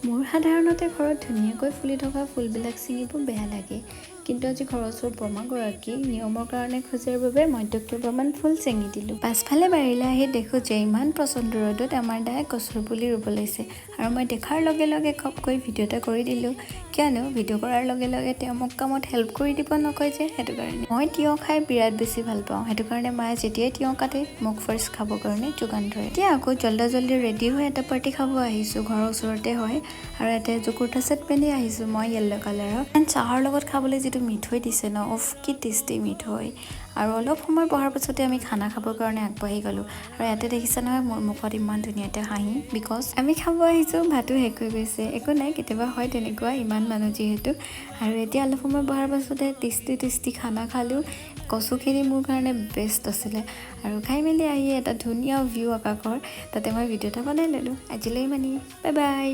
মোৰ সাধাৰণতে ঘৰত ধুনীয়াকৈ ফুলি থকা ফুলবিলাক ছিঙিব বেয়া লাগে, কিন্তু আজি ঘৰৰ ওচৰৰ বৰমাগৰাকী নিয়মৰ কাৰণে খোজাৰ বাবে মই কেইবামান ফুল ছিঙি দিলোঁ। পাছফালে বাৰীলৈ আহি দেখোঁ যে ইমান প্ৰচণ্ড ৰ'দত আমাৰ দাই গছৰ পুলি ৰুব লৈছে, আৰু মই দেখাৰ লগে লগে খপকৈ ভিডিঅ' এটা কৰি দিলোঁ, কিয়নো ভিডিঅ' কৰাৰ লগে লগে তেওঁ মোক কামত হেল্প কৰি দিব নকয় যে, সেইটো কাৰণে। মই তিয়ঁহ খাই বিৰাট বেছি ভাল পাওঁ, সেইটো কাৰণে মায়ে যেতিয়াই তিয়ঁহ কাটে মোক ফাৰ্ষ্ট খাবৰ কাৰণে যোগান ধৰে। এতিয়া আকৌ জল্দি ৰেডি হৈ এটা পাৰ্টি খাব আহিছোঁ, ঘৰৰ ওচৰতে হয়, আৰু এটা কুৰ্তা ছেট পিন্ধি আহিছোঁ মই য়েল্ল' কালাৰৰ। এণ্ড চাহৰ লগত খাবলৈ যিটো মিঠৈ দিছে ন, উফ কি টেষ্টি মিঠৈ। আৰু অলপ সময় বহাৰ পাছতে আমি খানা খাবৰ কাৰণে আগবাঢ়ি গ'লোঁ, আৰু ইয়াতে দেখিছা নহয় মোৰ মুখত ইমান ধুনীয়া এটা হাঁহি, বিকজ আমি খাব আহিছোঁ, ভাতো শেষ হৈ গৈছে। একো নাই, কেতিয়াবা হয় তেনেকুৱা, ইমান মানুহ যিহেতু। আৰু এতিয়া অলপ সময় বহাৰ পাছতে টেষ্টি খানা খালোঁ। কচুখিনি মোৰ কাৰণে বেষ্ট আছিলে, আৰু খাই মেলি আহি এটা ধুনীয়া ভিউ আকাশৰ, তাতে মই ভিডিঅ' এটা বনাই ল'লোঁ। আজিলৈ ইমানেই, বাই বাই।